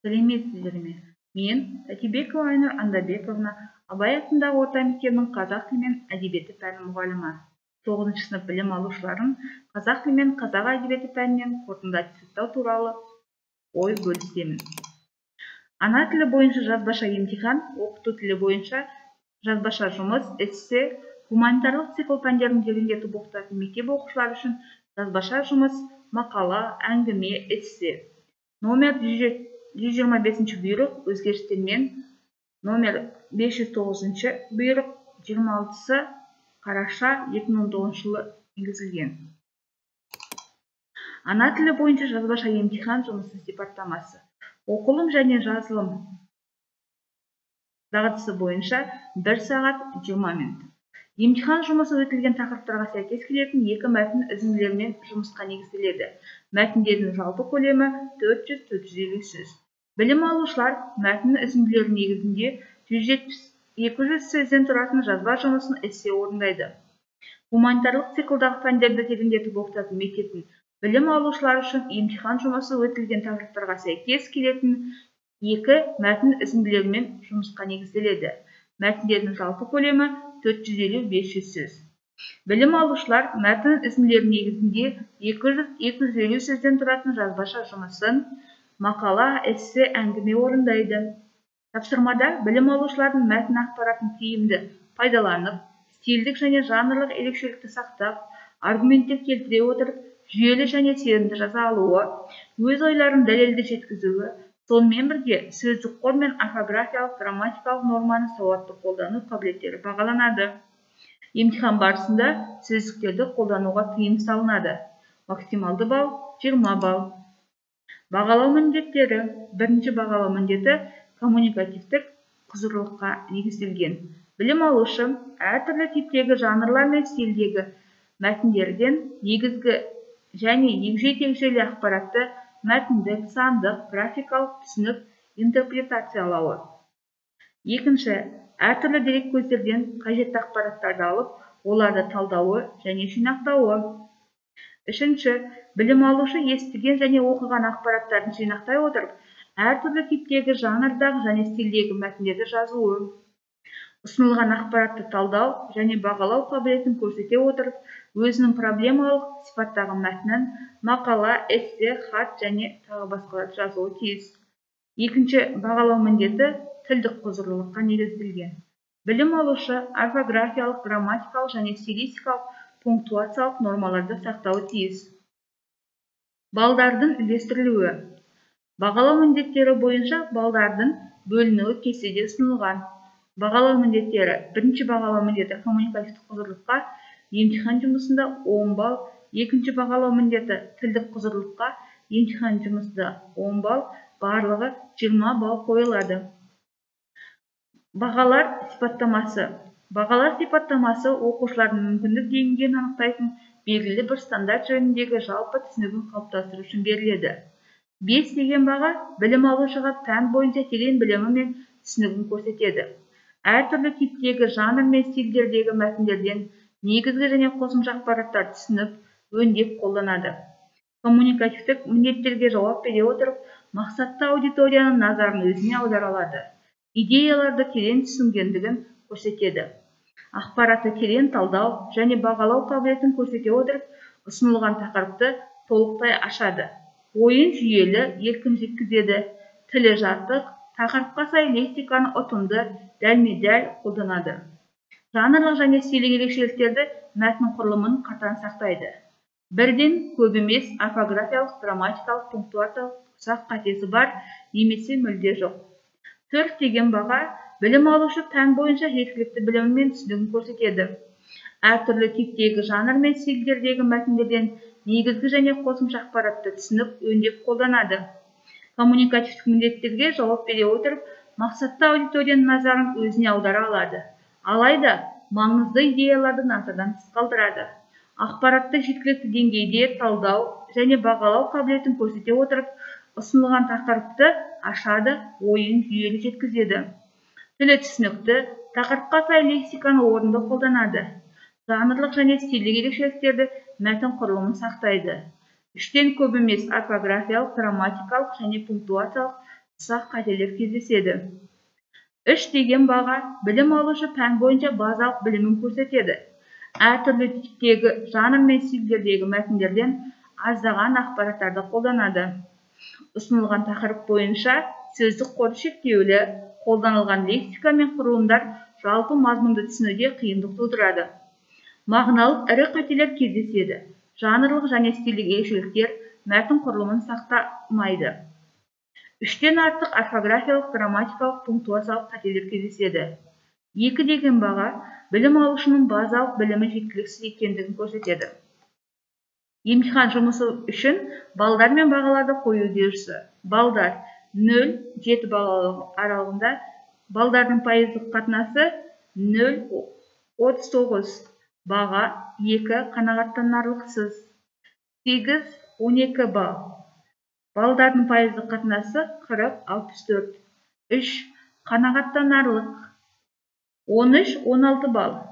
Сәлеметсіздер ме? Мен Тәтебекова Айнұр Андабековна, Абай атындағы орта мектебінің қазақ тілі мен әдебиеті пәні мұғалімі. 9 сынып білім алушыларын қазақ тілі мен қазақ әдебиеті пәнінен қорытынды аттестаттау туралы ой бөлісемін. Ана тілі бойынша жазбаша емтихан, оқыту тілі бойынша жазбаша жұмыс, эссе, гуманитарлық цикл пәндерін тереңдетіп оқытатын мектеп оқушылары үшін жазбаша жұмыс, мақала, әңгіме, эссе. Номер 125 бұйрық өзгерістермен, номер 509 бұйрық 26 қараша 2019 жылы енгізілген. Ана тілі бойынша жазбаша емтихан жұмысы сипаттамасы. Оқылым және жазылым дағдысы бойынша 1 сағат 20 минут. Емтихан жұмысы өтілген тақырыптарға сәйкес келетін екі мәтін үзінділермен жұмысқа негізделеді. Мәтіндердің жалпы көлемі 400-450 сөз. Білім алушылар мәтін үзінділері негізінде 170-200 сөзден тұратын жазба жұмысын эссе орындайды. Гуманитарлық циклдағы пәндерді тереңдетіп оқытатын мектептің білім алушылар үшін емтихан жұмысы өтілген тақырыптарға сәйкес келетін екі мәтін үзінділермен жұмысқа негізделеді. Мәтіндердің жалпы көлемі 450-500 сөз. Білім алушылар мәтін үзінділері негізінде 200-250 сөзден тұратын жазбаша жұмысын, мақала, эссе, әңгіме орындайды. Тапсырмада білім алушылардың мәтін ақпаратын тиімді пайдаланып, стильдік және жанрлық ерекшелікті сақтап, аргументтер келтіре отырып, жүйелі және сенімді жаза алуы, өз ойларын дәлелді жеткізуі, сонымен бірге сөздік қор мен орфографиялық грамматикалық норманы сауатты қолдану қабілеттері бағаланады. Емтихан барысында сөздіктерді қолдануға тыйым салынады. Максималды балл 20 балл. Бағалау міндеттері. Бірінші бағалау міндеті коммуникативтік құзырлылыққа негізделген. Білім алушы әртүрлі типтегі жанрлар мен стильдегі мәтіндерден негізгі және егжей-тегжейлі ақпаратты мәтіндік, сандық, графикалық түсінік интерпретациялауы. Екінші, әртүрлі дерек көздерден қажетті ақпараттарды алып, оларды талдауы және жинақтауы. Үшінші, білім алушы естіген және оқыған ақпараттарын жинақтай отырып, әртүрлі типтегі жанрдағы және стильдегі мәтіндерді жазуы. Ұсынылған ақпаратты талдау және бағалау қабілетін көрсете отырып, өзінің проблемалық сипаттағы мәтінін мақала, эссе, хат және тағы басқаларды жазуы тиіс. Екінші бағалау міндеті тілдік құзырлылыққа негізделген. Білім алушы орфографиялық, грамматикалық және стилистикалық пунктуациялық нормаларды сақтауы тиіс. Балдардың үлестірілуі. Бағалау міндеттері бойынша балдардың бөлінуі кестеде ұсынылған. Бағалау міндеттері. Бірінші бағалау міндеті коммуникативтік құзырлылыққа емтихан жұмысында 10 балл, екінші бағалау міндеті тілдік құзырлылыққа емтихан жұмысында 10 балл, барлығы 20 балл қойылады. Бағалар сипаттамасы. Бағалар сипаттамасы оқушылардың мүмкіндік деңгейін анықтайтын белгілі бір стандарт жөніндегі жалпы түсінігін қалыптастыру үшін беріледі. 5 деген баға білім алушыға пән бойынша терең білімі мен түсінігін көрсетеді. Әртүрлі типтегі жанр мен стильдердегі мәтіндерден негізгі және қосымша ақпараттар түсініп, өңдеп қолданады. Коммуникативтік міндеттерге жауап бере отырып, мақсатты аудиторияның назарын өзіне аудара алады. Идеяларды терең түсінгендігін көрсетеді. Ақпаратты терең талдау және бағалау қабілетін көрсете отырып, ұсынылған тақырыпты толықтай ашады. Ойын жүйелі, еркін жеткізеді. Тілі жатық, тақырыпқа сай лексиканы ұтымды, дәлме-дәл қолданады. Жанрлық және стильдік ерекшеліктерді мәтін құрылымын қатаң сақтайды. Бірден көп емес орфографиялық, грамматикалық, пунктуациялық ұсақ қатесі бар немесе мүлде жоқ. 4 деген баға білім алушы пән бойынша жеткілікті білімі мен түсінігін көрсетеді. Әртүрлі типтегі жанр мен стильдердегі мәтіндерден негізгі және қосымша ақпаратты түсініп, өңдеп қолданады. Коммуникативтік міндеттерге жауап бере отырып, мақсатты аудиторияның назарын өзіне аудара алады. Алайда, маңызды идеяларды назардан тыс қалдырады. Ақпаратты жеткілікті деңгейде талдау және бағалау қабілетін көрсете отырып, ұсынылған тақырыпты ашады, ойын жүйелі жеткізеді. Тілі түсінікті, тақырыпқа сай лексиканы орынды қолданады. Жанрлық және стильдік ерекшеліктерді мәтін құрылымын сақтайды. 3-тен көп емес орфографиялық, грамматикалық және пунктуациялық ұсақ қателер кездеседі. 3 деген баға білім алушы пән бойынша базалық білімін көрсетеді. Әртүрлі типтегі жанр мен стильдердегі мәтіндерден аздаған ақпараттарды қолданады. Ұсынылған тақырып бойынша сөздік қоры шектеулі, қолданылған лексика мен құрылымдар жалпы мазмұнды түсінуде қиындық тудырады. Мағыналық ірі қателер кездеседі. Жанрлық және стильдік ерекшеліктер мәтін құрылымын сақтамайды. 3-тен артық орфографиялық, грамматикалық, пунктуациялық қателер кездеседі. 2 деген баға білім алушының базалық білімі жеткіліксіз екендігін көрсетеді. Емтихан жұмысы үшін балдар мен бағаларды қою үдерісі. Балдар 0-7 балл аралығында, балдардың пайыздық қатынасы 0,39, баға 2, қанағаттанарлықсыз 8-12 балл. Балдардың пайыздық қатынасы 40-64, 3, қанағаттанарлық 13-16 балл,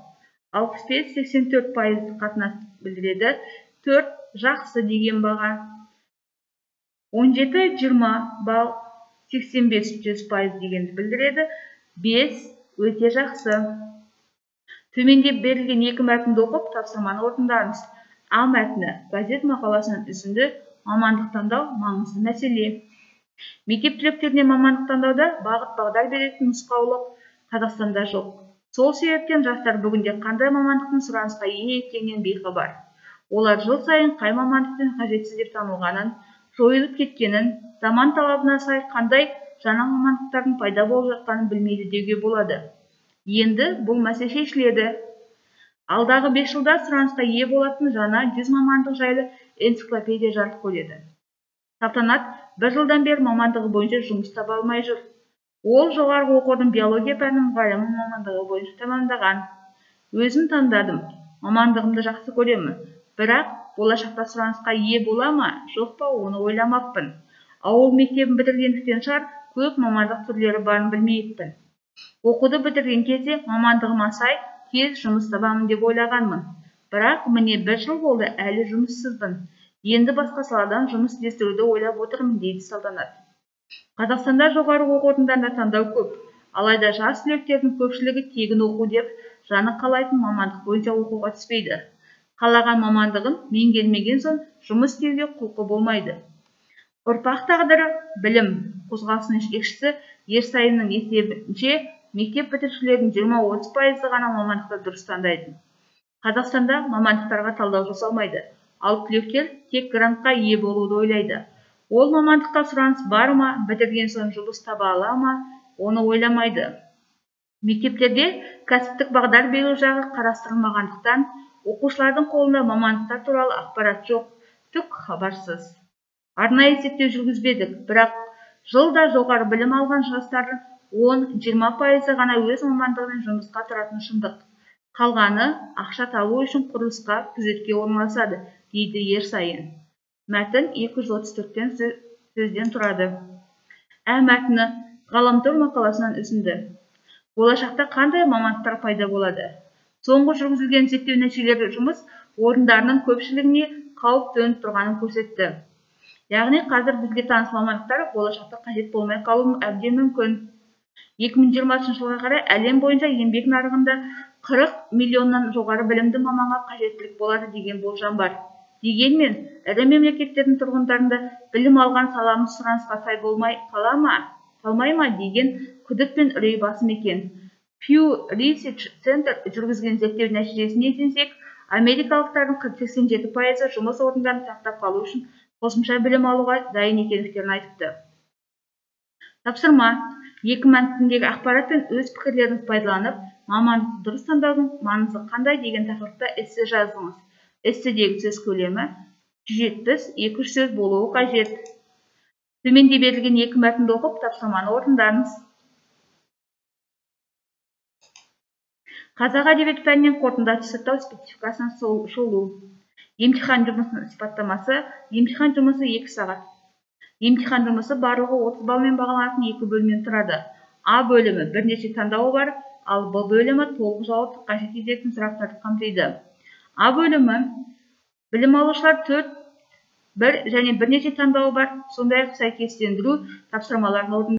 65-84 пайыздық қатынас білдіреді, 4, жақсы деген баға, 17-20 балл, 85-100 пайыз дегенді білдіреді, 5, өте жақсы. Төменде берілген 2 мәтінді оқып, тапсырманы орындаңыз. А мәтіні газет мақаласының үзінді, мамандық таңдау маңызды мәселе. Мектеп түлектеріне мамандық таңдауда бағыт-бағдар беретін нұсқаулық Қазақстанда жоқ. Сол себептен жастар бүгінде қандай мамандықтың сұранысқа ие екенінен бейхабар. Олар жыл сайын қай мамандықтың қажетсіз деп танылғанын, жойылып кеткенін, заман талабына сай қандай жаңа мамандықтардың пайда болып жатқанын білмейді деуге болады. Енді бұл мәселе шешіледі. Алдағы 5 жылда сұранысқа ие болатын жаңа 100 мамандық жайлы энциклопедия жарық көреді. Салтанат 1 жылдан бері мамандығы бойынша жұмыс таба алмай жүр. Ол жоғарғы оқу орнының биология пәнінің мұғалімі мамандығы бойынша тәмамдаған. Өзім таңдадым. Мамандығымды жақсы көремін. Бірақ болашақта сұранысқа ие бола ма, жоқ па, оны ойламаппын. Ауыл мектебін бітіргендіктен шығар, көп мамандық түрлері барын білмейіппін. Оқуды бітірген кезде мамандығыма сай тез жұмыс табамын деп ойлағанмын. Бірақ міне 1 жыл болды, әлі жұмыссызбын. Енді басқа саладан жұмыс іздестіруді ойлап отырмын, дейді Салтанат. Қазақстанда жоғары оқу орындарында таңдау көп. Алайда жас түлектердің көпшілігі тегін оқу деп жаны қалайтын мамандық бойынша оқуға түспейді. Қалаған мамандығын меңгермеген соң жұмыс істеуге құлқы болмайды. Ұрпақ тағдыры білім қозғалысының жетекшісі Ерсайынның есебінше мектеп бітірушілердің 20-30% ғана мамандықты дұрыс таңдайды. Қазақстанда мамандықтарға талдау жасалмайды, ал түлектер тек грантқа ие болуды ойлайды. Ол мамандыққа сұраныс бар ма, бітірген соң жұмыс таба ала ма, оны ойламайды. Мектептерде кәсіптік бағдар беру жағы қарастырылмағандықтан, оқушылардың қолында мамандықтар туралы ақпарат жоқ, түк хабарсыз. Арнайы зерттеу жүргізбедік, бірақ жылда жоғары білім алған жастардың 10-20% ғана өз мамандығымен жұмысқа тұратын шындық. Қалғаны ақша табу үшін құрылысқа, күзетке орналасады, дейді Ерсайын. Мәтін 234 сөзден тұрады. Ә мәтіні ғаламтор мақаласынан үзінді. Болашақта қандай мамандықтар пайда болады? Соңғы жүргізілген зерттеу нәтижелері жұмыс орындарының көпшілігіне қауіп төніп тұрғанын көрсетті. Яғни қазір бізге таныс мамандықтар болашақта қажет болмай қалуы әбден мүмкін. 2020 жылға қарай әлем бойынша еңбек нарығында 40 миллионнан жоғары білімді маманға қажеттілік болады деген болжам бар. Дегенмен, ірі мемлекеттердің тұрғындарында білім алған саламыз сұранысқа сай болмай қалмай ма деген күдік пен үрей басым екен. Pew Research Center жүргізген зерттеу нәтижесіне сенсек, америкалықтардың 87% жұмыс орындарын сақтап қалу үшін қосымша білім алуға дайын екендіктерін айтыпты. Тапсырма: 2 мәтіндегі ақпарат пен өз пікірлерін пайдаланып, мамандықты дұрыс таңдаудың маңызы қандай деген тақырыпта эссе жаздыңыз. Эсседегі сөз көлемі 170-200 сөз болуы қажет. Төменде берілген 2 мәтінді оқып, тапсырманы орындаңыз. Қазақ әдебиеті пәнінен қорытынды аттестаттау спецификасына шолу. Емтихан жұмысының сипаттамасы. Емтихан жұмысы 2 сағат. Емтихан жұмысы барлығы 30 балмен бағаланатын 2 бөлімнен тұрады. А бөлімі бірнеше таңдауы бар, ал Б бөлімі толық жауапты қажет ететін сұрақтарды қамтиды. А бөлімі білім алушылар 4, 1 және бірнеше таңдауы бар, сондай-ақ сәйкестендіру тапсырмаларын орындайды.